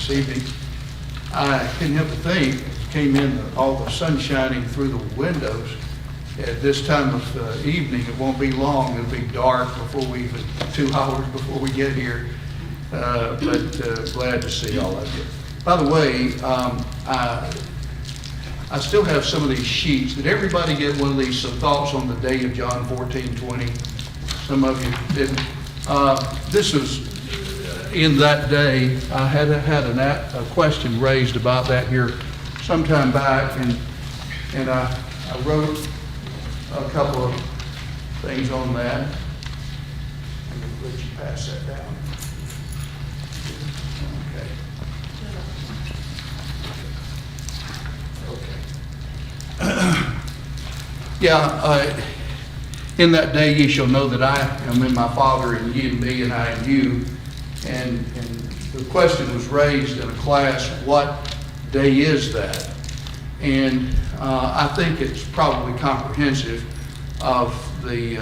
this evening. I couldn't help but think, came in, all the sun shining through the windows. At this time of evening, it won't be long, it'll be dark before we even, 2 hours before we get here. But glad to see all of you. By the way, I still have some of these sheets. Did everybody get one of these, some thoughts on the day of John 14:20? Some of you didn't. This was in that day. I had a question raised about that here sometime back, and I wrote a couple of things on that. I'm going to let you pass that down. Okay. Yeah, in that day ye shall know that I am in my Father, and ye in me, and I in you. And the question was raised in a class, what day is that? And I think it's probably comprehensive of the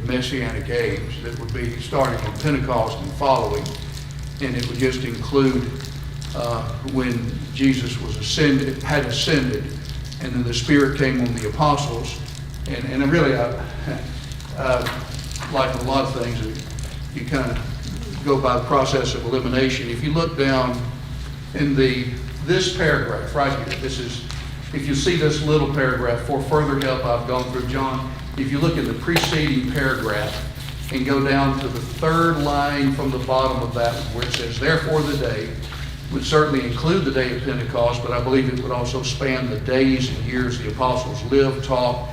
Messianic age that would be starting on Pentecost and following. And it would just include when Jesus was had ascended, and then the Spirit came on the apostles. And really, like a lot of things, you kind of go by the process of elimination. If you look down in this paragraph right here, this is, if you see this little paragraph, for further help I've gone through John. If you look at the preceding paragraph and go down to the third line from the bottom of that one, where it says, therefore the day, would certainly include the day of Pentecost, but I believe it would also span the days and years the apostles lived, taught,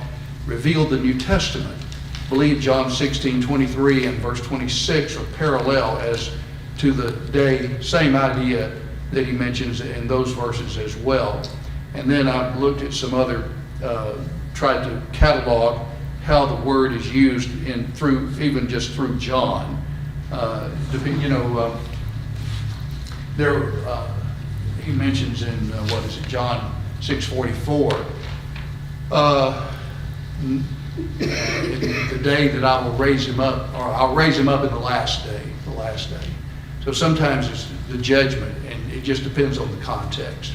revealed the New Testament. I believe John 16:23 and verse 26 are parallel as to the day, same idea that he mentions in those verses as well. And then I looked at some other, tried to catalog how the word is used through through John. He mentions in John 6:44. The day that I will raise him up, or I'll raise him up in the last day. So sometimes it's the judgment, and it just depends on the context.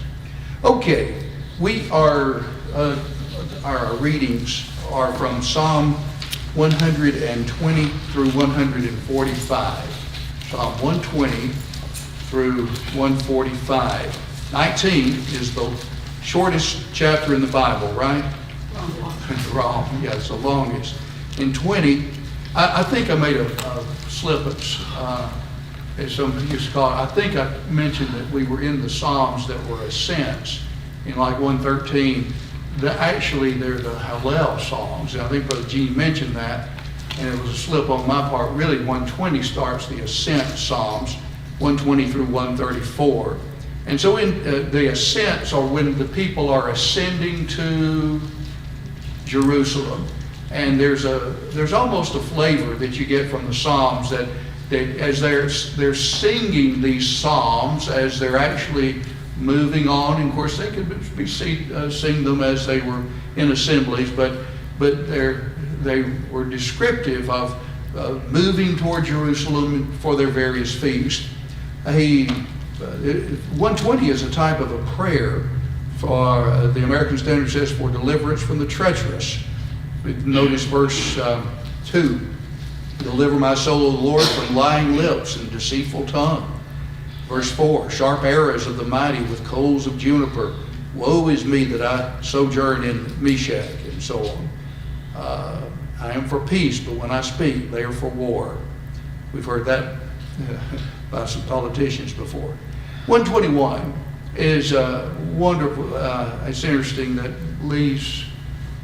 Okay, our readings are from Psalm 120 through 145. Psalm 120 through 145. 19 is the shortest chapter in the Bible, right? Wrong. Yeah, it's the longest. In 20, I think I made a slip-ups, as some used to call it. I think I mentioned that we were in the Psalms that were ascents. In like 113, actually they're the Hallel Psalms. And I think Brother Gene mentioned that, and it was a slip on my part. Really, 120 starts the ascent Psalms, 120 through 134. And so in the ascents are when the people are ascending to Jerusalem. And there's almost a flavor that you get from the Psalms that as they're singing these Psalms, as they're actually moving on, and of course they could sing them as they were in assemblies, but they were descriptive of moving toward Jerusalem for their various feasts. 120 is a type of a prayer. For the American Standard says, for deliverance from the treacherous. Notice verse 2. Deliver my soul, O Lord, from lying lips and deceitful tongue. Verse 4. Sharp arrows of the mighty with coals of juniper. Woe is me that I sojourn in Meshach, and so on. I am for peace, but when I speak, they are for war. We've heard that by some politicians before. 121 is wonderful. It's interesting that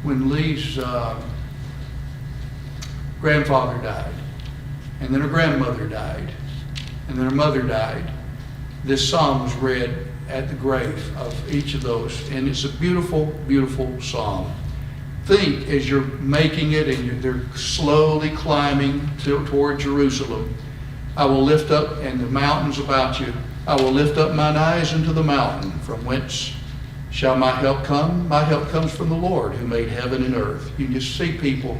when Lee's grandfather died, and then her grandmother died, and then her mother died, this psalm was read at the grave of each of those, and it's a beautiful, beautiful psalm. Think as you're making it and they're slowly climbing toward Jerusalem. I will lift up, and the mountains about you, I will lift up mine eyes into the mountain. From whence shall my help come? My help comes from the Lord who made heaven and earth. You can just see people,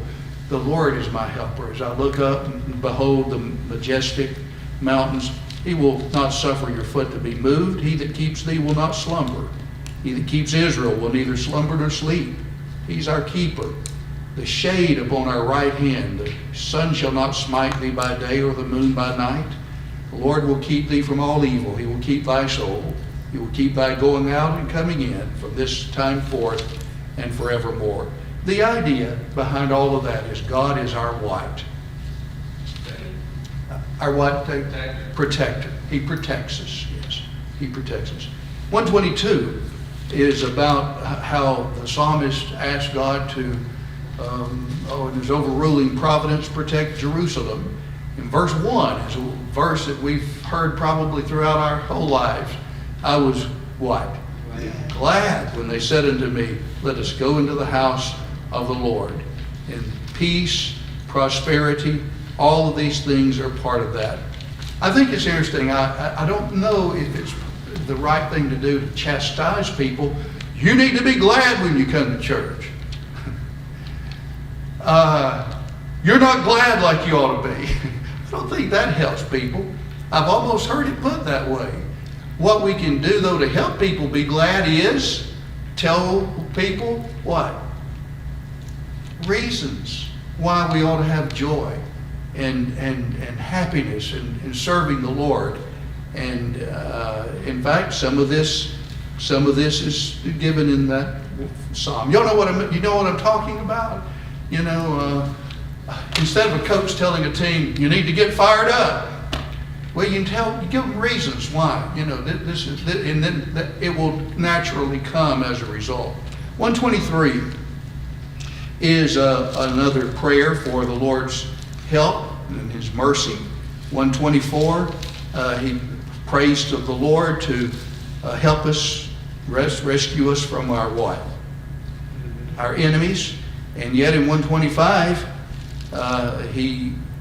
the Lord is my helper. As I look up and behold the majestic mountains, He will not suffer your foot to be moved. He that keeps thee will not slumber. He that keeps Israel will neither slumber nor sleep. He's our keeper. The shade upon our right hand. The sun shall not smite thee by day, or the moon by night. The Lord will keep thee from all evil. He will keep thy soul. He will keep thy going out and coming in from this time forth and forevermore. The idea behind all of that is God is our what? Our what? Protector. He protects us. Yes, He protects us. 122 is about how the psalmist asked God to, in His overruling providence, protect Jerusalem. In verse 1 is a verse that we've heard probably throughout our whole lives. I was what? Glad when they said unto me, let us go into the house of the Lord. In peace, prosperity, all of these things are part of that. I think it's interesting. I don't know if it's the right thing to do to chastise people. You need to be glad when you come to church. You're not glad like you ought to be. I don't think that helps people. I've almost heard it put that way. What we can do, though, to help people be glad is tell people what? Reasons why we ought to have joy and happiness in serving the Lord. And in fact, some of this is given in that psalm. You know what I'm talking about? You know, instead of a coach telling a team, you need to get fired up. Well, you give them reasons why. You know, and then it will naturally come as a result. 123 is another prayer for the Lord's help and His mercy. 124, he prays to the Lord to help us, rescue us from our what? Our enemies. And yet in 125,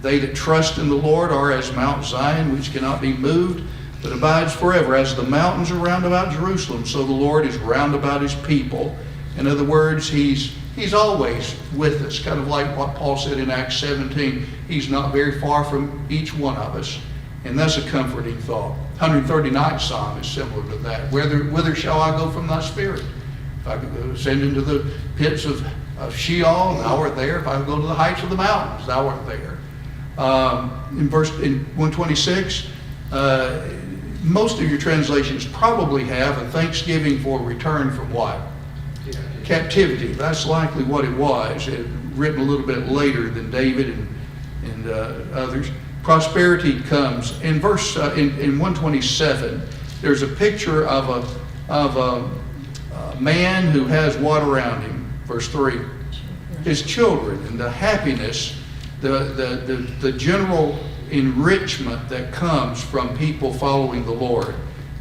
they that trust in the Lord are as Mount Zion, which cannot be moved, but abides forever. As the mountains are round about Jerusalem, so the Lord is round about His people. In other words, He's always with us, kind of like what Paul said in Acts 17. He's not very far from each one of us. And that's a comforting thought. 139th Psalm is similar to that. Whither shall I go from thy spirit? If I could ascend into the pits of Sheol, thou art there. If I could go to the heights of the mountains, thou art there. In 126, most of your translations probably have a thanksgiving for return from what? Captivity. That's likely what it was. Written a little bit later than David and others. Prosperity comes in verse in 127. There's a picture of a man who has what around him? Verse 3. His children, and the happiness, the general enrichment that comes from people following the Lord.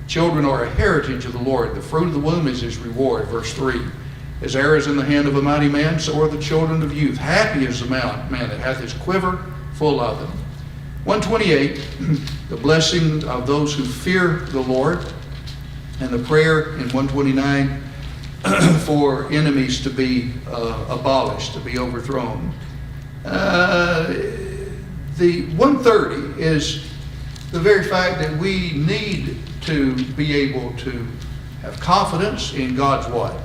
Children are a heritage of the Lord. The fruit of the womb is His reward. Verse 3. As arrows in the hand of a mighty man, so are the children of youth. Happy is the man that hath his quiver full of them. 128, the blessing of those who fear the Lord, and the prayer in 129 for enemies to be abolished, to be overthrown. The 130 is the very fact that we need to be able to have confidence in God's what?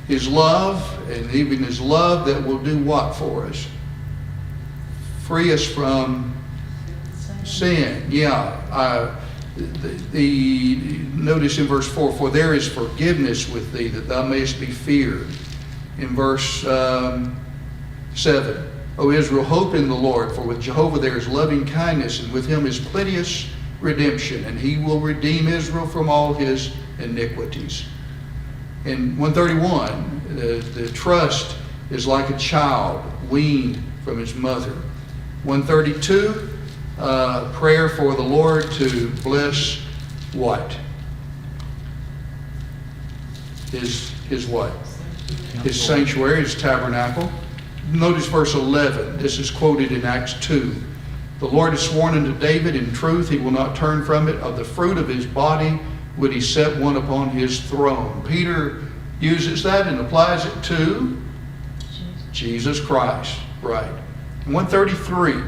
His love, and even His love that will do what for us? Free us from sin. Yeah. Notice in verse 4, for there is forgiveness with thee, that thou mayest be feared. In verse 7, O Israel, hope in the Lord, for with Jehovah there is loving kindness, and with Him is plenteous redemption, and He will redeem Israel from all his iniquities. In 131, the trust is like a child weaned from his mother. 132, prayer for the Lord to bless what? His what? His sanctuary, His tabernacle. Notice verse 11. This is quoted in Acts 2. The Lord has sworn unto David in truth, He will not turn from it. Of the fruit of His body would He set one upon His throne. Peter uses that and applies it to Jesus Christ. Right. 133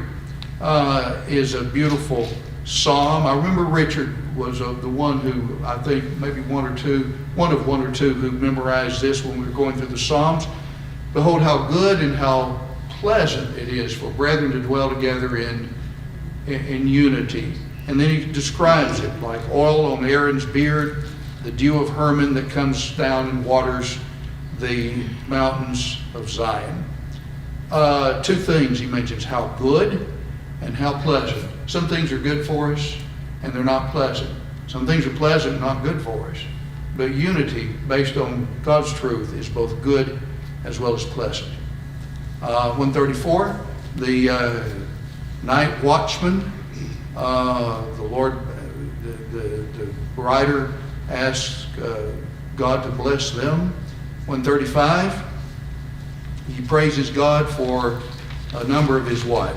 is a beautiful psalm. I remember Richard was the one who, I think maybe one of one or two who memorized this when we were going through the Psalms. Behold how good and how pleasant it is for brethren to dwell together in unity. And then he describes it like oil on Aaron's beard, the dew of Hermon that comes down and waters the mountains of Zion. Two things he mentions, how good and how pleasant. Some things are good for us and they're not pleasant. Some things are pleasant and not good for us. But unity based on God's truth is both good as well as pleasant. 134, the night watchman, the Lord, the writer asks God to bless them. 135, he praises God for a number of his what?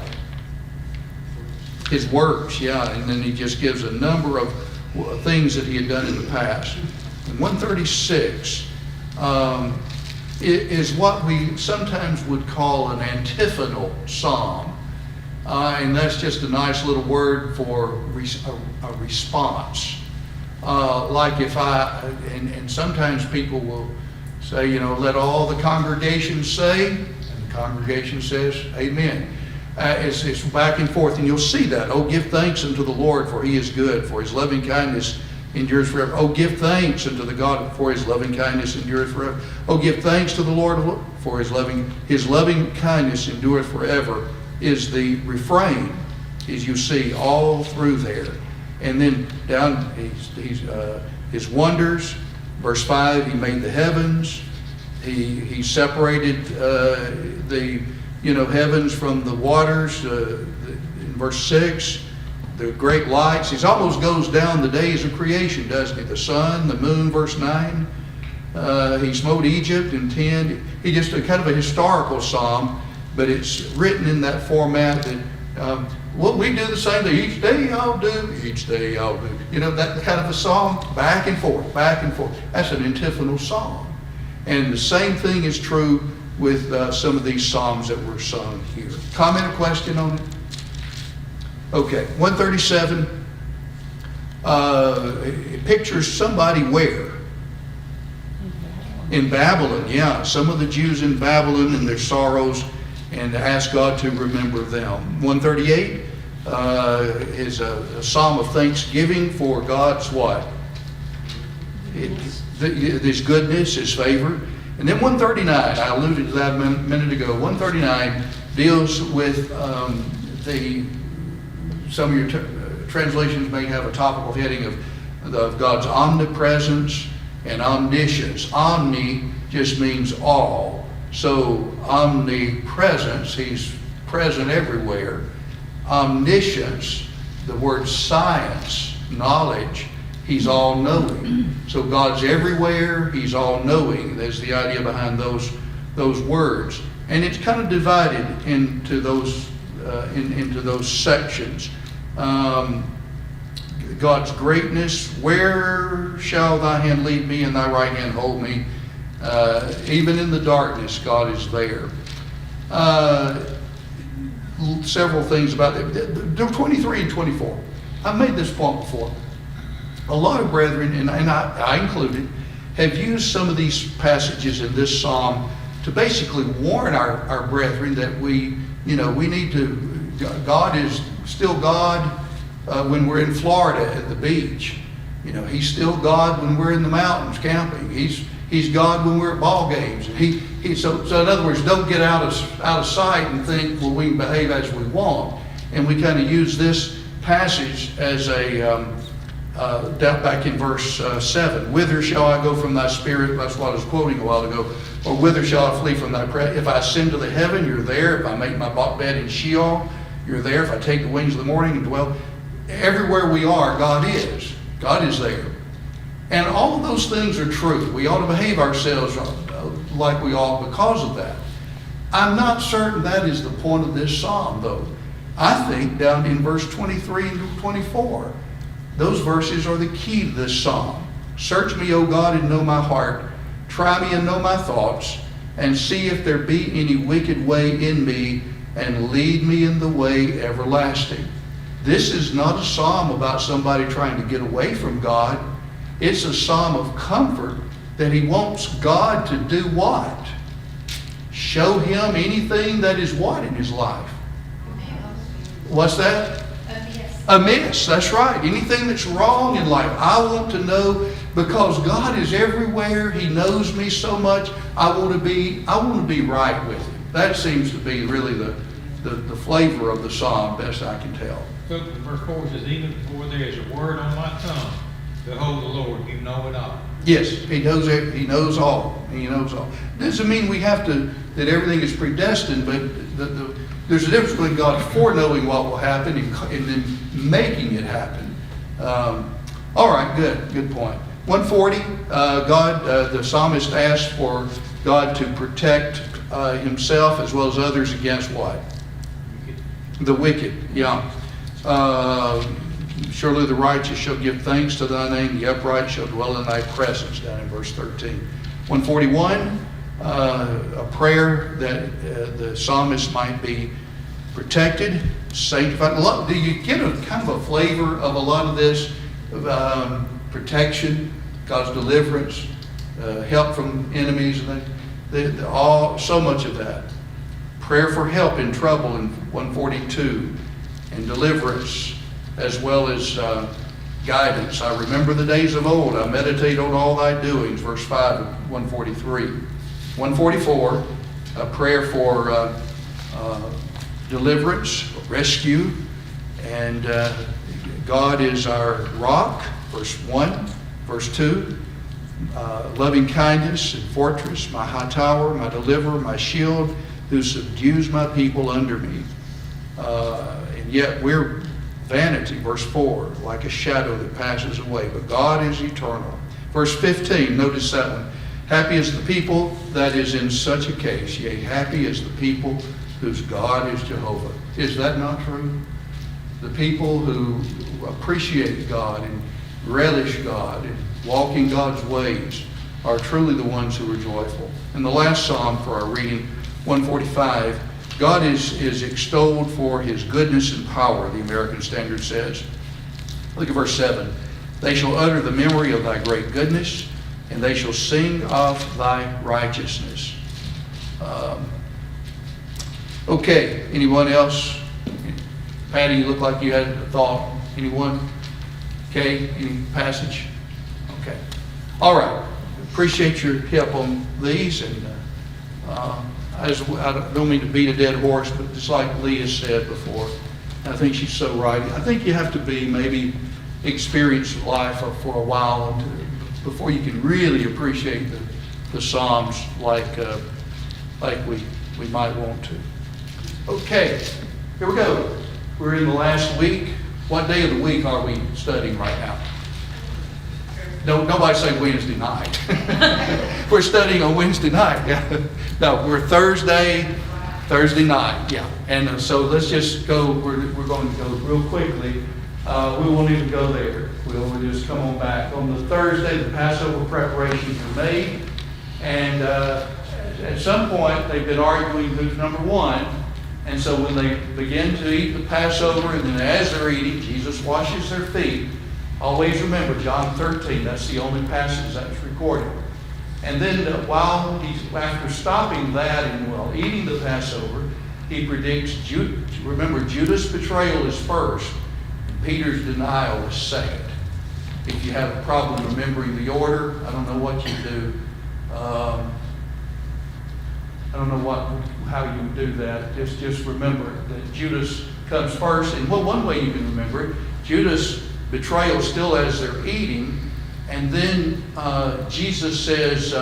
His works, yeah, and then he just gives a number of things that he had done in the past. And 136 is what we sometimes would call an antiphonal psalm. And that's just a nice little word for a response. Like if and sometimes people will say, you know, let all the congregation say, and the congregation says, amen. It's back and forth, and you'll see that. Oh, give thanks unto the Lord, for he is good, for his loving kindness endures forever. Oh, give thanks unto the God, for his loving kindness endureth forever. Oh, give thanks to the Lord, for his loving kindness endureth forever, is the refrain, as you see all through there. And then down, his wonders, verse 5, he made the heavens. He separated the heavens from the waters. In verse 6, the great lights. He almost goes down the days of creation, doesn't he? The sun, the moon, verse 9. He smote Egypt in 10. He just kind of a historical psalm, but it's written in that format that what we do the same thing. Each day I'll do, each day I'll do. You know, that kind of a song, back and forth, back and forth. That's an antiphonal song. And the same thing is true with some of these psalms that were sung here. Comment or question on it? Okay, 137. It pictures somebody where? In Babylon, yeah. Some of the Jews in Babylon and their sorrows, and ask God to remember them. 138 is a psalm of thanksgiving for God's what? His goodness, his favor. And then 139, I alluded to that a minute ago. 139 deals with some of your translations may have a topical heading of God's omnipresence and omniscience. Omni just means all. So omnipresence, he's present everywhere. Omniscience, the word science, knowledge, he's all-knowing. So God's everywhere, he's all-knowing. There's the idea behind those words. And it's kind of divided into those sections. God's greatness, where shall thy hand lead me and thy right hand hold me? Even in the darkness, God is there. Several things about it. 23 and 24. I've made this point before. A lot of brethren, and I included, have used some of these passages in this psalm to basically warn our brethren that we need to, God is still God when we're in Florida at the beach. You know, he's still God when we're in the mountains camping. He's God when we're at ball games. So in other words, don't get out of sight and think, well, we can behave as we want. And we kind of use this passage as down back in verse 7. Whither shall I go from thy spirit? That's what I was quoting a while ago. Or whither shall I flee from thy presence? If I ascend to the heaven, you're there. If I make my bed in Sheol, you're there. If I take the wings of the morning and dwell, everywhere we are, God is. God is there. And all of those things are true. We ought to behave ourselves like we ought because of that. I'm not certain that is the point of this psalm, though. I think down in verse 23 and 24, those verses are the key to this psalm. Search me, O God, and know my heart. Try me and know my thoughts, and see if there be any wicked way in me, and lead me in the way everlasting. This is not a psalm about somebody trying to get away from God. It's a psalm of comfort that he wants God to do what? Show him anything that is what in his life? What's that? Amiss. That's right. Anything that's wrong in life. I want to know, because God is everywhere. He knows me so much. I want to be right with him. That seems to be really the flavor of the psalm, best I can tell. So verse 4 says, even before there is a word on my tongue, behold the Lord, you know it all. Yes, he knows it. He knows all. He knows all. Doesn't mean we have to, that everything is predestined, but there's a difference between God foreknowing what will happen and then making it happen. All right, good point. 140, the psalmist asked for God to protect himself as well as others against what? The wicked, yeah. Surely the righteous shall give thanks to thy name, the upright shall dwell in thy presence, down in verse 13. 141, a prayer that the psalmist might be protected, sanctified. Do you get a kind of a flavor of a lot of this? Protection, God's deliverance, help from enemies, and so much of that. Prayer for help in trouble in 142, and deliverance, as well as guidance. I remember the days of old. I meditate on all thy doings. Verse 5 of 143. 144, a prayer for deliverance, rescue, and God is our rock. Verse 1. Verse 2, loving kindness and fortress, my high tower, my deliverer, my shield, who subdues my people under me. And yet we're vanity, verse 4, like a shadow that passes away, but God is eternal. Verse 15, notice that one. Happy is the people that is in such a case, yea, happy is the people whose God is Jehovah. Is that not true? The people who appreciate God and relish God and walk in God's ways are truly the ones who are joyful. And the last psalm for our reading, 145, God is extolled for his goodness and power, the American Standard says. Look at verse 7. They shall utter the memory of thy great goodness, and they shall sing of thy righteousness. Okay, anyone else? Patty, you look like you had a thought. Anyone? Okay, any passage? Okay. All right. Appreciate your help on these, and I don't mean to beat a dead horse, but just like Leah said before, I think she's so right. I think you have to be maybe experience life for a while before you can really appreciate the Psalms like we might want to. Okay, here we go. We're in the last week. What day of the week are we studying right now? Nobody say Wednesday night. We're studying on Wednesday night. Yeah. No, we're Thursday night. Yeah. And so let's just go. We're going to go real quickly. We won't even go there. We'll just come on back. On the Thursday, the Passover preparations are made. And at some point, they've been arguing who's number one. And so when they begin to eat the Passover, and then as they're eating, Jesus washes their feet. Always remember John 13, that's the only passage that's recorded. And then after stopping that and while eating the Passover, he predicts, remember, Judas' betrayal is first, and Peter's denial is second. If you have a problem remembering the order, I don't know what you do. I don't know how you would do that. Just remember that Judas comes first. And one way you can remember it, Judas' betrayal still as they're eating. And then Jesus says,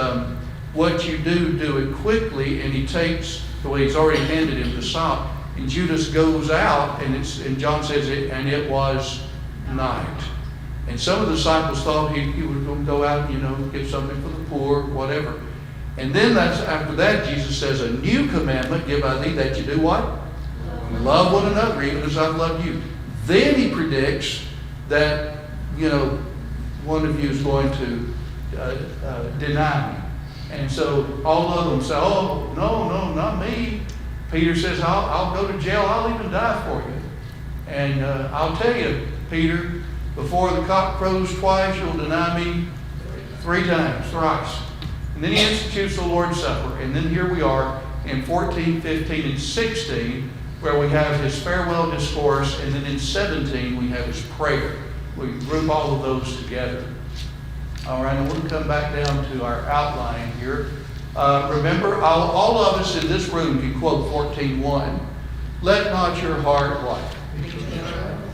what you do it quickly. And he takes, the way he's already handed him the sop. And Judas goes out, and John says, and it was night. And some of the disciples thought he was going to go out and, get something for the poor, whatever. And then after that, Jesus says, a new commandment give I thee, that you do what? Love one another, even as I've loved you. Then he predicts that, one of you is going to deny me. And so all of them say, oh, no, not me. Peter says, I'll go to jail. I'll even die for you. And I'll tell you, Peter, before the cock crows twice, you'll deny me 3 times, thrice. And then he institutes the Lord's Supper. And then here we are in 14, 15, and 16, where we have his farewell discourse. And then in 17, we have his prayer. We group all of those together. All right, I want to come back down to our outline here. Remember, all of us in this room can quote 14:1. Let not your heart what?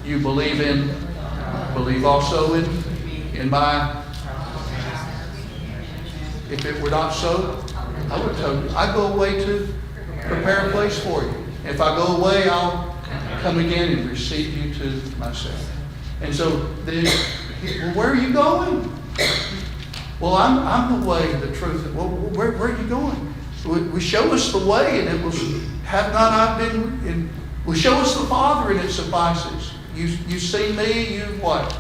You believe in, believe also in my. If it were not so, I would tell you, I go away to prepare a place for you. If I go away, I'll come again and receive you to myself. And so then, well, where are you going? Well, I'm the way, the truth. Well, where are you going? We show us the way, and it was, have not I been in, well, show us the Father, and it suffices. You see me, you what?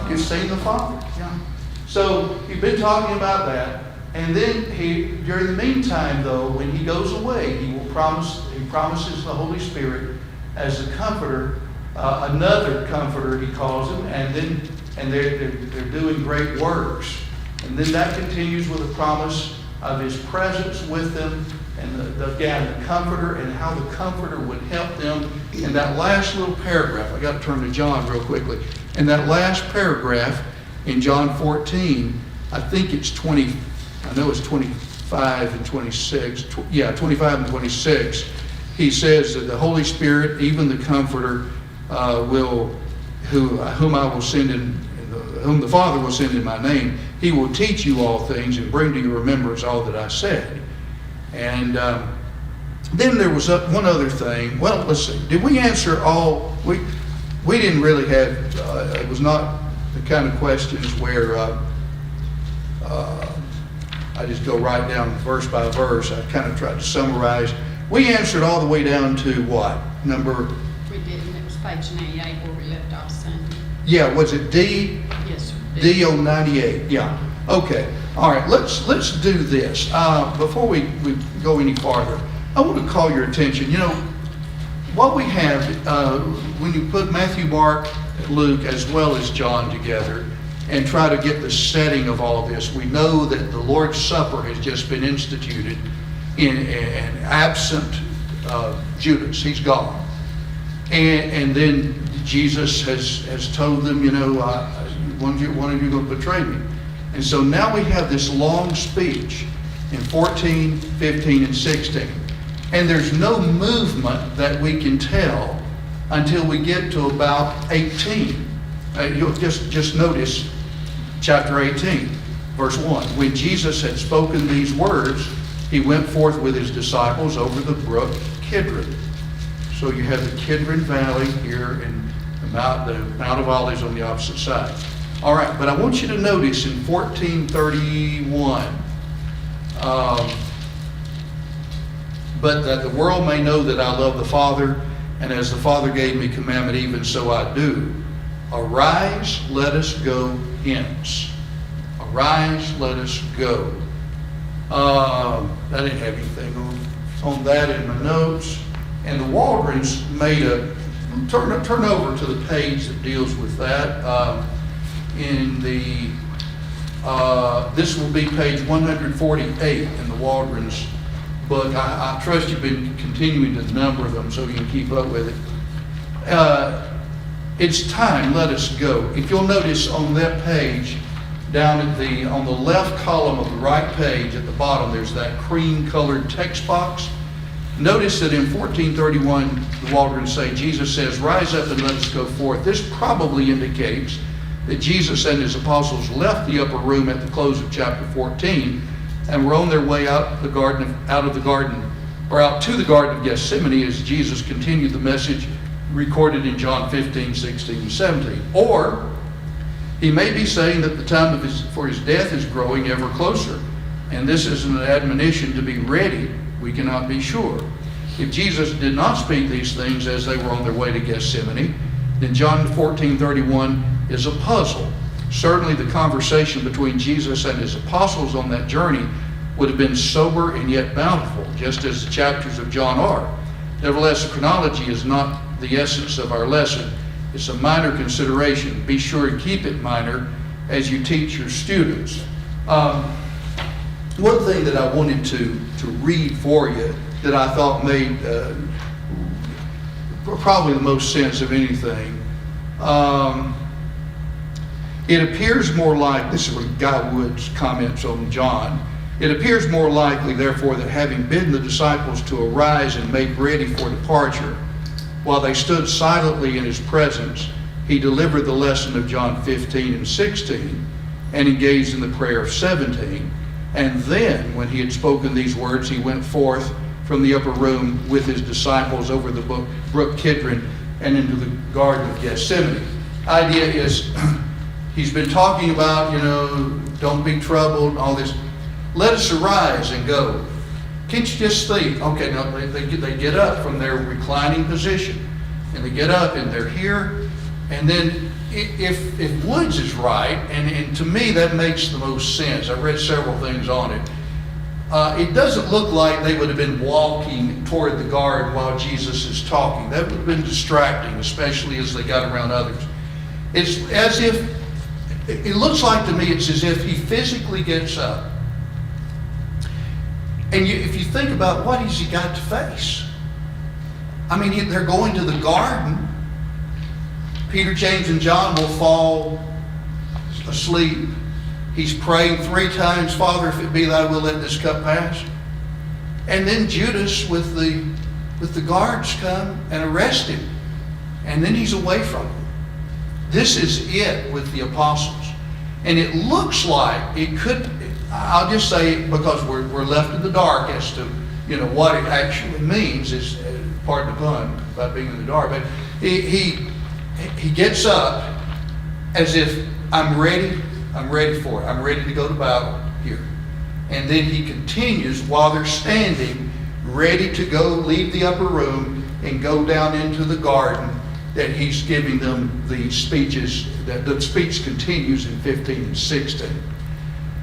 You've seen the Father. Yeah. So you've been talking about that. And then during the meantime, though, when he goes away, he promises the Holy Spirit as a comforter, another comforter, he calls him, and they're doing great works. And then that continues with a promise of his presence with them, and the comforter, and how the comforter would help them. In that last little paragraph, I got to turn to John real quickly. In that last paragraph in John 14, I think it's 20. I know it's 25 and 26. 25 and 26. He says that the Holy Spirit, even the Comforter, whom I will send whom the Father will send in my name, he will teach you all things and bring to your remembrance all that I said. And then there was one other thing. Well, let's see. Did we answer all? We didn't really have. It was not the kind of questions where. I just go right down verse by verse. I kind of tried to summarize. We answered all the way down to what? Number? We didn't. It was page 98 where we left off Sunday. Yeah, was it D? Yes, sir. D on 98. Yeah. Okay. All right. Let's do this. Before we go any farther, I want to call your attention. You know, what we have, when you put Matthew, Mark, Luke, as well as John together, and try to get the setting of all of this. We know that the Lord's Supper has just been instituted in absent Judas. He's gone. And then Jesus has told them, you know, one of you going to betray me. And so now we have this long speech in 14, 15, and 16. And there's no movement that we can tell until we get to about 18. You'll just notice chapter 18, verse 1. When Jesus had spoken these words, he went forth with his disciples over the brook Kidron. So you have the Kidron Valley here and the Mount of Olives on the opposite side. All right, but I want you to notice in 14:31, but that the world may know that I love the Father, and as the Father gave me commandment, even so I do. Arise, let us go hence. Arise, let us go. I didn't have anything on that in my notes. And the Waldrons made turn over to the page that deals with that. This will be page 148 in the Waldrons book. I trust you've been continuing to number them so you can keep up with it. It's time, let us go. If you'll notice on that page, down on the left column of the right page at the bottom, there's that cream-colored text box. Notice that in 14:31, the Waldrons say, Jesus says, rise up and let us go forth. This probably indicates that Jesus and his apostles left the upper room at the close of chapter 14 and were on their way out to the Garden of Gethsemane as Jesus continued the message recorded in John 15, 16, and 17. Or he may be saying that the time for his death is growing ever closer, and this is an admonition to be ready. We cannot be sure. If Jesus did not speak these things as they were on their way to Gethsemane, then John 14:31 is a puzzle. Certainly the conversation between Jesus and his apostles on that journey would have been sober and yet bountiful, just as the chapters of John are. Nevertheless, the chronology is not the essence of our lesson. It's a minor consideration. Be sure to keep it minor as you teach your students. One thing that I wanted to read for you that I thought made probably the most sense of anything. It appears more like, this is what Guy Wood's comments on John, it appears more likely, therefore, that having bidden the disciples to arise and make ready for departure, while they stood silently in his presence, he delivered the lesson of John 15 and 16 and engaged in the prayer of 17. And then, when he had spoken these words, he went forth from the upper room with his disciples over the brook Kidron and into the Garden of Gethsemane. Idea is, he's been talking about, don't be troubled, all this. Let us arise and go. Can't you just think, okay, now they get up from their reclining position, and they get up and they're here, and then if Woods is right, and to me that makes the most sense. I've read several things on it. It doesn't look like they would have been walking toward the garden while Jesus is talking. That would have been distracting, especially as they got around others. It's as if, it looks like to me, it's as if he physically gets up. And if you think about what has he got to face? I mean, they're going to the garden. Peter, James, and John will fall asleep. He's praying 3 times, Father, if it be thy will, let this cup pass. And then Judas with the guards come and arrest him. And then he's away from them. This is it with the apostles. And it looks like it could, I'll just say it because we're left in the dark as to what it actually means, is pardon the pun about being in the dark, but he gets up as if I'm ready for it. I'm ready to go to battle here. And then he continues while they're standing, ready to go leave the upper room and go down into the garden, that he's giving them the speeches, that the speech continues in 15 and 16.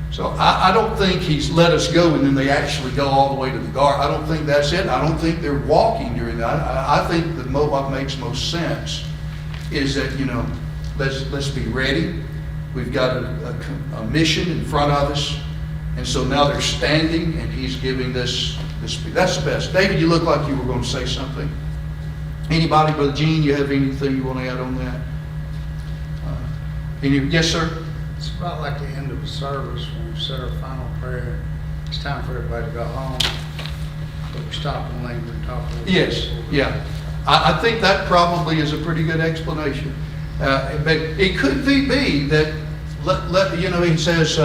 So I don't think he's let us go and then they actually go all the way to the garden. I don't think that's it. I don't think they're walking during that. I think that what makes most sense is that, let's be ready. We've got a mission in front of us. And so now they're standing and he's giving this speech. That's the best. David, you look like you were going to say something. Anybody, Brother Gene, you have anything you want to add on that? Yes, sir? It's about like the end of a service when we said our final prayer. It's time for everybody to go home. But we stop and linger and talk a little bit. Yes, yeah. I think that probably is a pretty good explanation. But it could be that, he says,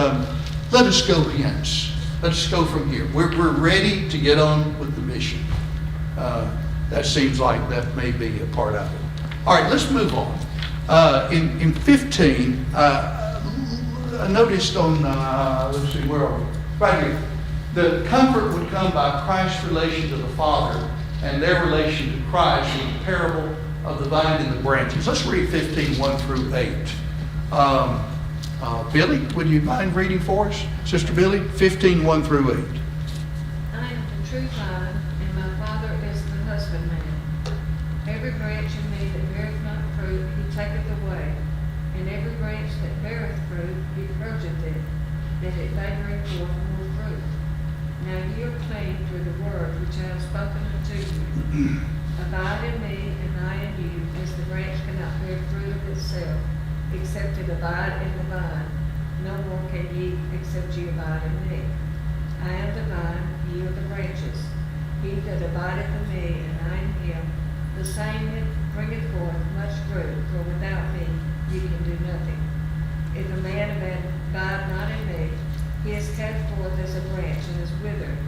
let us go hence. Let us go from here. We're ready to get on with the mission. That seems like that may be a part of it. All right, let's move on. In 15, I noticed on, let's see, where are we? Right here. The comfort would come by Christ's relation to the Father and their relation to Christ in the parable of the vine and the branches. Let's read 15, 1 through 8. Billy, would you mind reading for us? Sister Billy, 15, 1 through 8. I am the true vine, and my Father is the husbandman. Every branch in me that beareth not fruit, he taketh away. And every branch that beareth fruit, he purgeth it, that it may bring forth more fruit. Now ye are clean through the word which I have spoken unto you. Abide in me, and I in you, as the branch cannot bear fruit of itself, except it abide in the vine. No more can ye, except ye abide in me. I am the vine, ye are the branches. He that abideth in me, and I in him, the same bringeth forth much fruit, for without me ye can do nothing. If a man abide not in me, he is cast forth as a branch and is withered,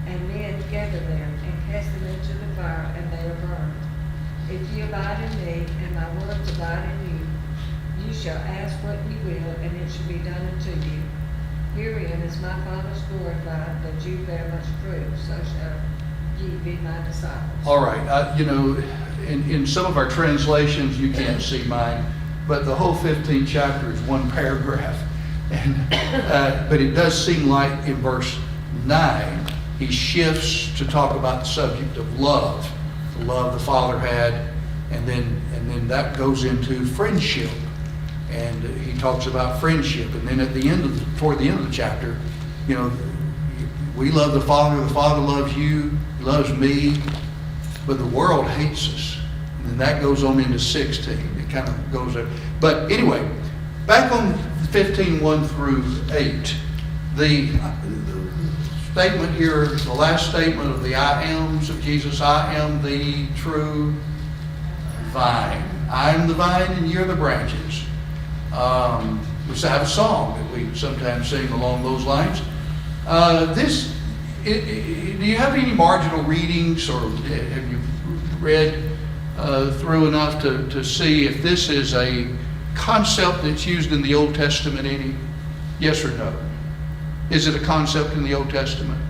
and men gather them and cast them into the fire, and they are burned. If ye abide in me, and my words abide in you, ye shall ask what ye will, and it shall be done unto you. Herein is my Father's glorified, that you bear much fruit, so shall ye be my disciples. All right. In some of our translations, you can't see mine, but the whole 15th chapter is one paragraph. But it does seem like in verse 9, he shifts to talk about the subject of love. The love the Father had And then that goes into friendship. And he talks about friendship. And then toward the end of the chapter, you know, we love the Father loves you, he loves me, but the world hates us. And then that goes on into 16. It kind of goes there. But anyway, back on 15, 1 through 8, the statement here, the last statement of the I ams of Jesus, I am the true vine. I am the vine and you're the branches. We have a song that we sometimes sing along those lines. Do you have any marginal readings, or have you read through enough to see if this is a concept that's used in the Old Testament any? Yes or no? Is it a concept in the Old Testament?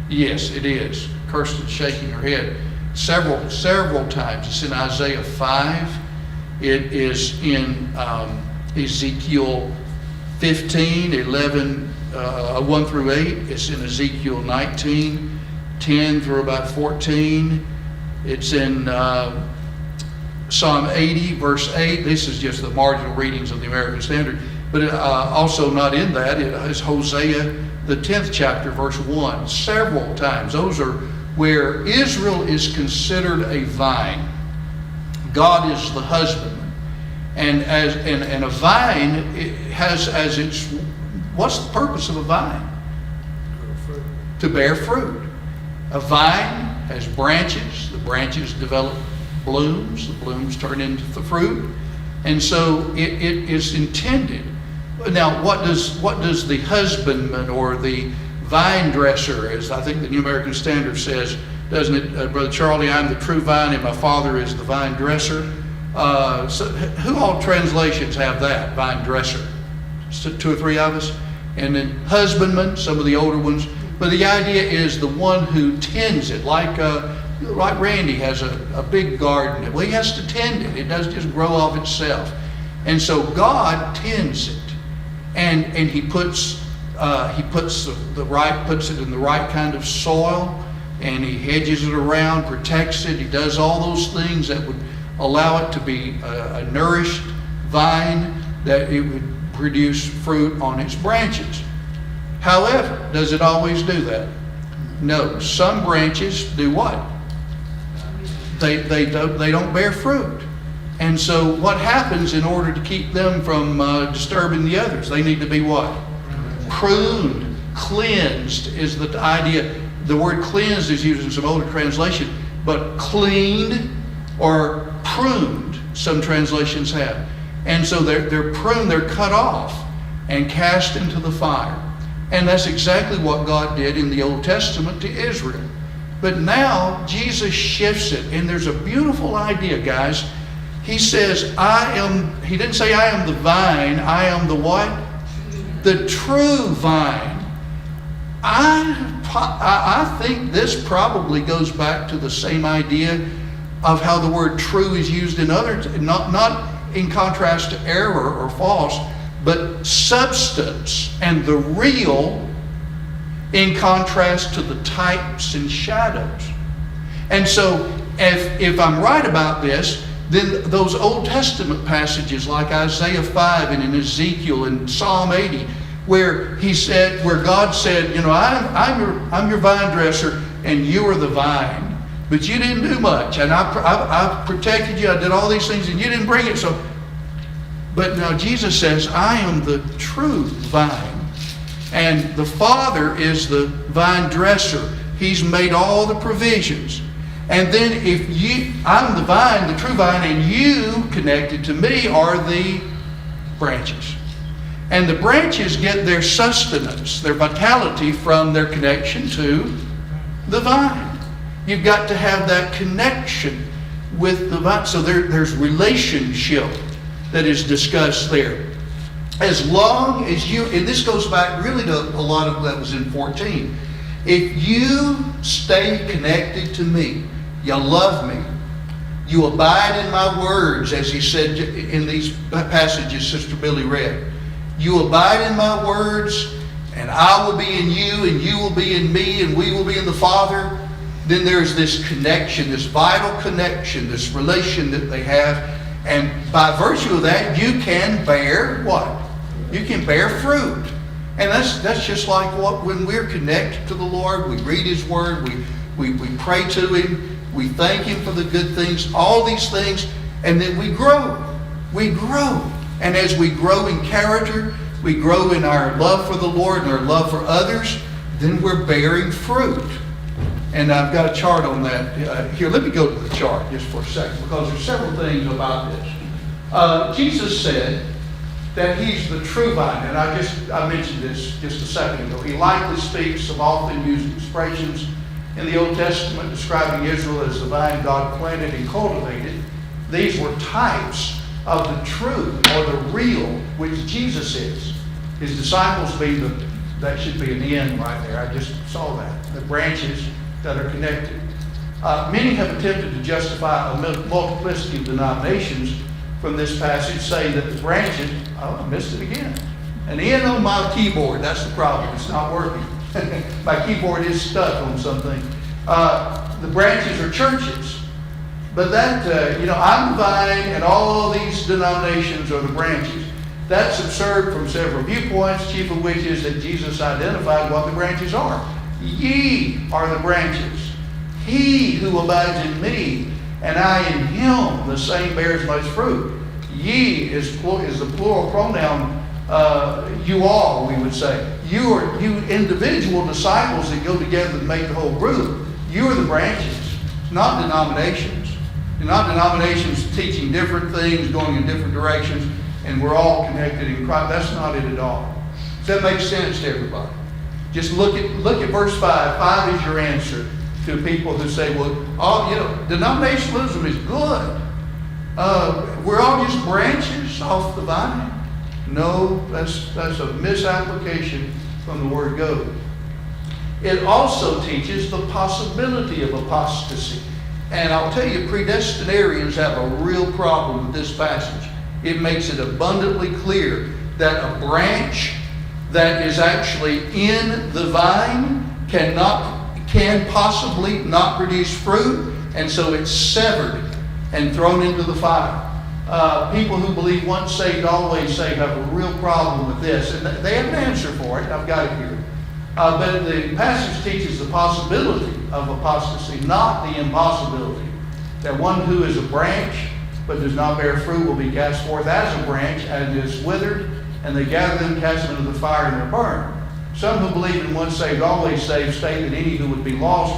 Yes, it is. Kirsten's shaking her head. Several times. It's in Isaiah 5. It is in Ezekiel 15, 11, 1 through 8. It's in Ezekiel 19, 10 through about 14. It's in Psalm 80, verse 8. This is just the marginal readings of the American Standard. But also not in that is Hosea, the 10th chapter, verse 1. Several times. Those are where Israel is considered a vine. God is the husbandman. And a vine has as its, what's the purpose of a vine? To bear fruit. A vine has branches. The branches develop blooms. The blooms turn into the fruit. And so it is intended. Now, what does the husbandman or the vine dresser, as I think the New American Standard says, doesn't it, Brother Charlie, I'm the true vine and my Father is the vine dresser. So who all translations have that, vine dresser? So 2 or 3 of us. And then husbandman, some of the older ones. But the idea is the one who tends it, like Randy has a big garden. Well, he has to tend it. It doesn't just grow off itself. And so God tends it. And he puts it in the right kind of soil, and he hedges it around, protects it. He does all those things that would allow it to be a nourished vine, that it would produce fruit on its branches. However, does it always do that? No. Some branches do what? They don't bear fruit. And so what happens in order to keep them from disturbing the others? They need to be what? Pruned, cleansed is the idea. The word cleansed is used in some older translation, but cleaned or pruned, some translations have. And so they're pruned, they're cut off and cast into the fire. And that's exactly what God did in the Old Testament to Israel. But now Jesus shifts it, and there's a beautiful idea, guys. He says, he didn't say I am the vine, I am the what? The true vine. I think this probably goes back to the same idea of how the word true is used in other, not in contrast to error or false, but substance and the real in contrast to the types and shadows. And so if I'm right about this, then those Old Testament passages like Isaiah 5 and in Ezekiel and Psalm 80, where God said, you know, I'm your vine dresser and you are the vine, but you didn't do much, and I protected you, I did all these things, and you didn't bring it. So, but now Jesus says, I am the true vine, and the Father is the vine dresser. He's made all the provisions. And then I'm the vine, the true vine, and you, connected to me, are the branches. And the branches get their sustenance, their vitality from their connection to the vine. You've got to have that connection with the vine. So there's relationship that is discussed there. As long as and this goes back really to a lot of that was in 14. If you stay connected to me, you love me, you abide in my words, as he said in these passages Sister Billy read. You abide in my words, and I will be in you, and you will be in me, and we will be in the Father. then there's this connection, this vital connection, this relation that they have. And by virtue of that, you can bear what? You can bear fruit. And that's just like when we're connected to the Lord, we read His Word, we pray to Him, we thank Him for the good things, all these things, and then we grow. We grow. And as we grow in character, we grow in our love for the Lord and our love for others, then we're bearing fruit. And I've got a chart on that. Here, let me go to the chart just for a second, because there's several things about this. Jesus said that He's the true vine, and I mentioned this just a second ago. He likely speaks of often used expressions in the Old Testament describing Israel as the vine God planted and cultivated. These were types of the true or the real, which Jesus is. His disciples that should be an end right there. I just saw that. The branches that are connected. Many have attempted to justify a multiplicity of denominations from this passage, saying that the branches, I missed it again. An N on my keyboard, that's the problem. It's not working. My keyboard is stuck on something. The branches are churches. But that, I'm the vine and all these denominations are the branches. That's absurd from several viewpoints, chief of which is that Jesus identified what the branches are. Ye are the branches. He who abides in me, and I in him, the same bears much fruit. Ye is the plural pronoun, you all, we would say. You individual disciples that go together to make the whole group. You are the branches, not denominations. They're not denominations teaching different things, going in different directions, and we're all connected in Christ. That's not it at all. Does that make sense to everybody? Just look at verse 5. 5 is your answer to people who say, well, denominationalism is good. We're all just branches off the vine. No, that's a misapplication from the word go. It also teaches the possibility of apostasy. And I'll tell you, predestinarians have a real problem with this passage. It makes it abundantly clear that a branch that is actually in the vine can possibly not produce fruit, and so it's severed and thrown into the fire. People who believe once saved, always saved have a real problem with this, and they have an answer for it. I've got it here. But the passage teaches the possibility of apostasy, not the impossibility. That one who is a branch but does not bear fruit will be cast forth as a branch and is withered, and they gather them, cast them into the fire, and they're burned. Some who believe in once saved, always saved state that any who would be lost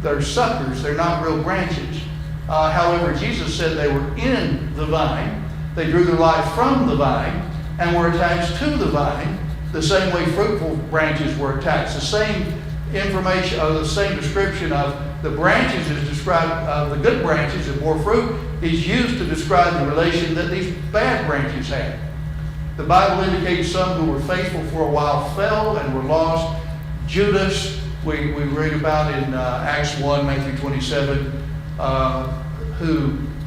they're suckers, they're not real branches. However, Jesus said they were in the vine. They drew their life from the vine and were attached to the vine, the same way fruitful branches were attached. The same information, the same description of the branches is described, the good branches that bore fruit is used to describe the relation that these bad branches had. The Bible indicates some who were faithful for a while fell and were lost. Judas, we read about in Acts 1, Matthew 27,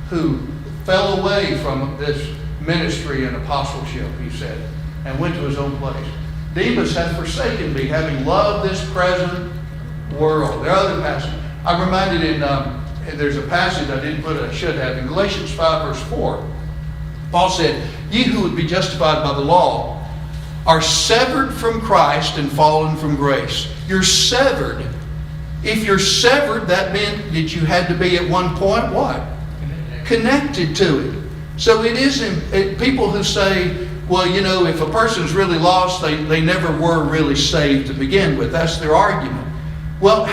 who fell away from this ministry and apostleship, he said, and went to his own place. Demas hath forsaken me, having loved this present world. There are other passages. I'm reminded there's a passage I should have, in Galatians 5, verse 4. Paul said, ye who would be justified by the law are severed from Christ and fallen from grace. You're severed. If you're severed, that meant that you had to be at one point, what? Connected to it. So it isn't, people who say, well, if a person's really lost, they never were really saved to begin with. That's their argument. Well,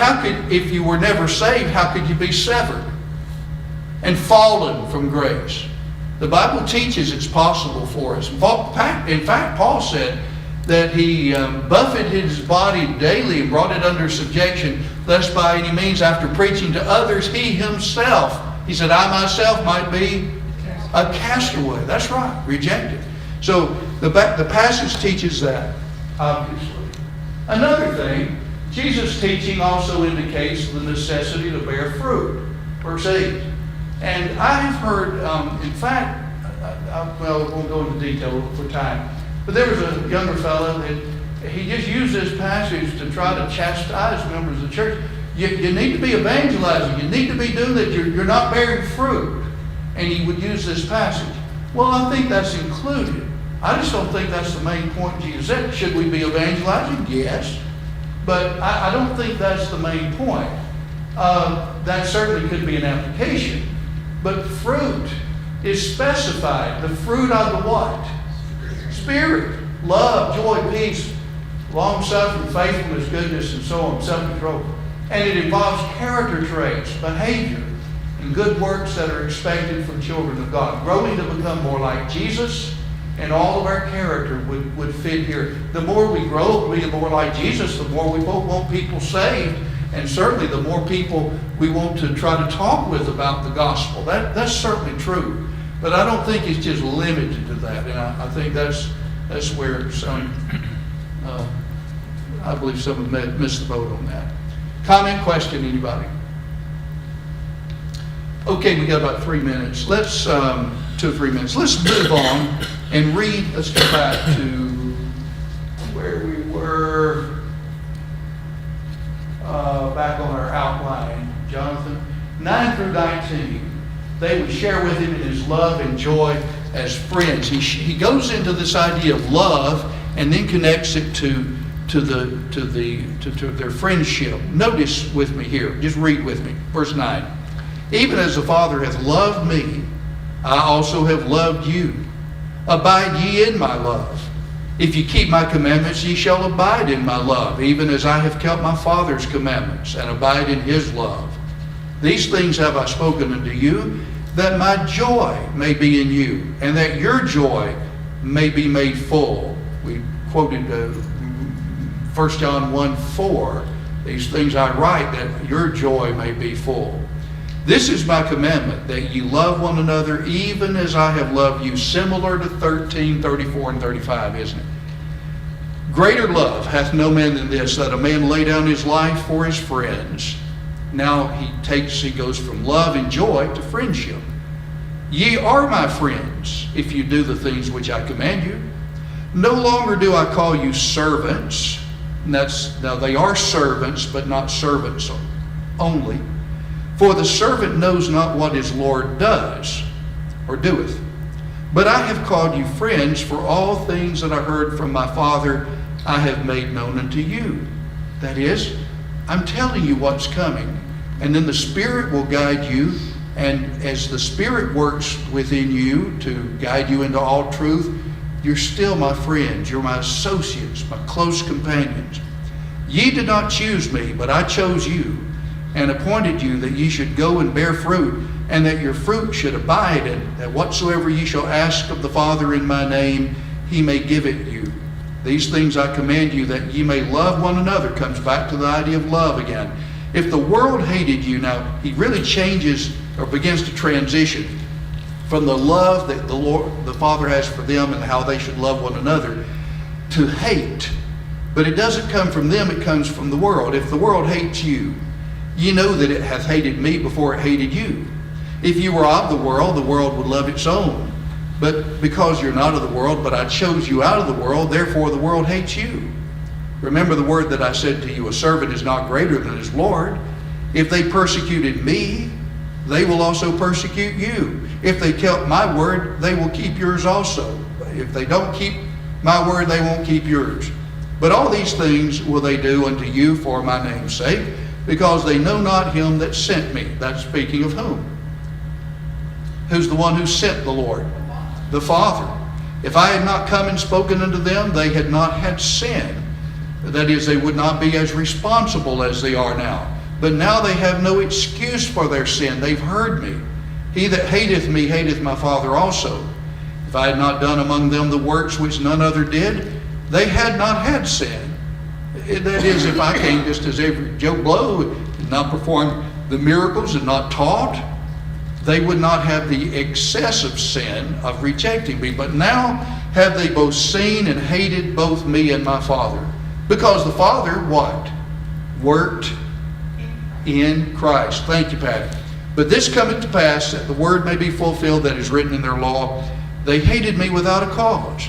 if you were never saved, how could you be severed and fallen from grace? The Bible teaches it's possible for us. In fact, Paul said that he buffeted his body daily and brought it under subjection, lest by any means, after preaching to others, he himself, he said, I myself might be a castaway. That's right, rejected. So the passage teaches that, obviously. Another thing, Jesus' teaching also indicates the necessity to bear fruit. Verse 8. And I have heard, in fact, we won't go into detail for time, but there was a younger fellow that he just used this passage to try to chastise members of the church. you need to be evangelizing. You need to be doing that. You're not bearing fruit. And he would use this passage. Well, I think that's included. I just don't think that's the main point Jesus said. Should we be evangelizing? Yes. But I don't think that's the main point. That certainly could be an application. But fruit is specified. The fruit of the what? Spirit. Love, joy, peace, long-suffering, faithfulness, goodness, and so on, self-control. And it involves character traits, behavior, and good works that are expected from children of God. Growing to become more like Jesus, and all of our character would fit here. The more we grow to be more like Jesus, the more we want people saved, and certainly the more people we want to try to talk with about the gospel. That's certainly true. But I don't think it's just limited to that. And I think that's where some, I believe some have missed the boat on that. Comment, question, anybody? Okay, we got about 3 minutes. Let's, 2 or 3 minutes. Let's move on and read. Let's go back to where we were, back on our outline, Jonathan. 9 through 19. They would share with him in his love and joy as friends. He goes into this idea of love and then connects it to their friendship. Notice with me here. Just read with me. Verse 9. Even as the Father hath loved me, I also have loved you. Abide ye in my love. If ye keep my commandments, ye shall abide in my love, even as I have kept my Father's commandments, and abide in his love. These things have I spoken unto you, that my joy may be in you, and that your joy may be made full. We quoted 1 John 1:4. These things I write, that your joy may be full. This is my commandment, that ye love one another, even as I have loved you. Similar to 13, 34, and 35, isn't it? Greater love hath no man than this, that a man lay down his life for his friends. Now he goes from love and joy to friendship. Ye are my friends, if you do the things which I command you. No longer do I call you servants. Now they are servants, but not servants only. For the servant knows not what his Lord does or doeth. But I have called you friends, for all things that I heard from my Father I have made known unto you. That is, I'm telling you what's coming. And then the Spirit will guide you. And as the Spirit works within you to guide you into all truth, you're still my friends. You're my associates, my close companions. Ye did not choose me, but I chose you, and appointed you that ye should go and bear fruit, and that your fruit should abide, and that whatsoever ye shall ask of the Father in my name, he may give it you. These things I command you, that ye may love one another. Comes back to the idea of love again. If the world hated you, now he really changes or begins to transition from the love that the Father has for them and how they should love one another to hate. But it doesn't come from them, it comes from the world. If the world hates you, ye know that it hath hated me before it hated you. If you were of the world would love its own. But because you're not of the world, but I chose you out of the world, therefore the world hates you. Remember the word that I said to you, a servant is not greater than his Lord. If they persecuted me, they will also persecute you. If they kept my word, they will keep yours also. If they don't keep my word, they won't keep yours. But all these things will they do unto you for my name's sake, because they know not him that sent me. That's speaking of whom? Who's the one who sent the Lord? The Father. If I had not come and spoken unto them, they had not had sin. That is, they would not be as responsible as they are now. But now they have no excuse for their sin. They've heard me. He that hateth me hateth my Father also. If I had not done among them the works which none other did, they had not had sin. That is, if I came just as every Joe Blow and not performed the miracles and not taught, they would not have the excessive sin of rejecting me. But now have they both seen and hated both me and my Father. Because the Father, what? Worked in Christ. Thank you, Patty. But this cometh to pass, that the word may be fulfilled that is written in their law. They hated me without a cause.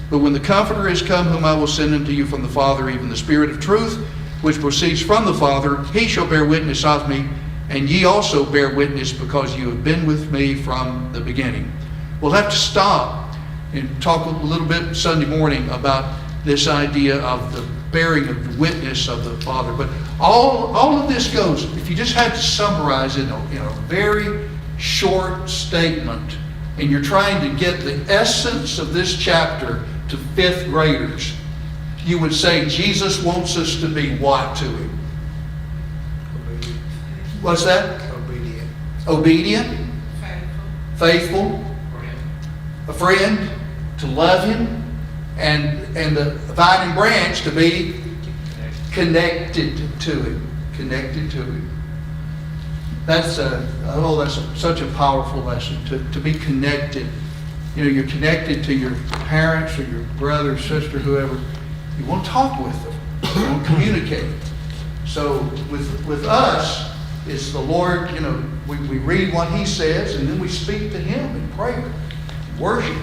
But when the Comforter is come, whom I will send unto you from the Father, even the Spirit of truth, which proceeds from the Father, he shall bear witness of me, and ye also bear witness, because you have been with me from the beginning. We'll have to stop and talk a little bit Sunday morning about this idea of the bearing of the witness of the Father. But all of this goes, if you just had to summarize it in a very short statement, and you're trying to get the essence of this chapter to fifth graders, you would say Jesus wants us to be what to him? Obedient. What's that? Obedient. Obedient, faithful, a friend, to love him, and the vine and branch to be connected to him. Connected to him. That's such a powerful lesson, to be connected. You know, you're connected to your parents or your brother, sister, whoever. You want to talk with them. You want to communicate. So with us, it's the Lord, you know, we read what he says, and then we speak to him in prayer, worship,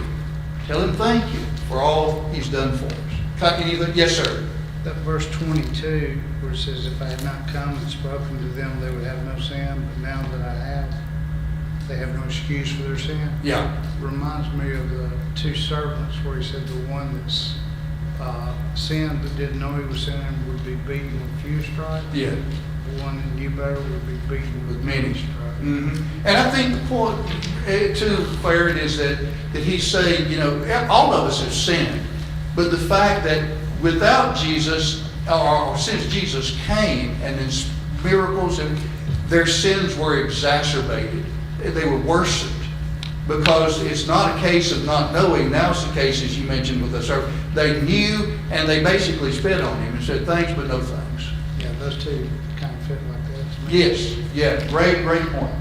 tell him thank you for all he's done for us. Anything? Yes, sir. That verse 22, where it says, if I had not come and spoken to them, they would have no sin, but now that I have, they have no excuse for their sin. Yeah. Reminds me of the two servants, where he said the one that's sinned but didn't know he was sinning would be beaten with few stripes. Yeah. The one that knew better would be beaten With with many. many stripes. Mm-hmm. And I think the point, to fair it is that he's saying, you know, all of us have sinned, but the fact that without Jesus, or since Jesus came and his miracles, and their sins were exacerbated, they were worsened. Because it's not a case of not knowing. Now it's the case, as you mentioned with the servant. They knew, and they basically spit on him and said, thanks, but no thanks. Yeah, those two kind of fit like that to me. Yes, yeah, great point.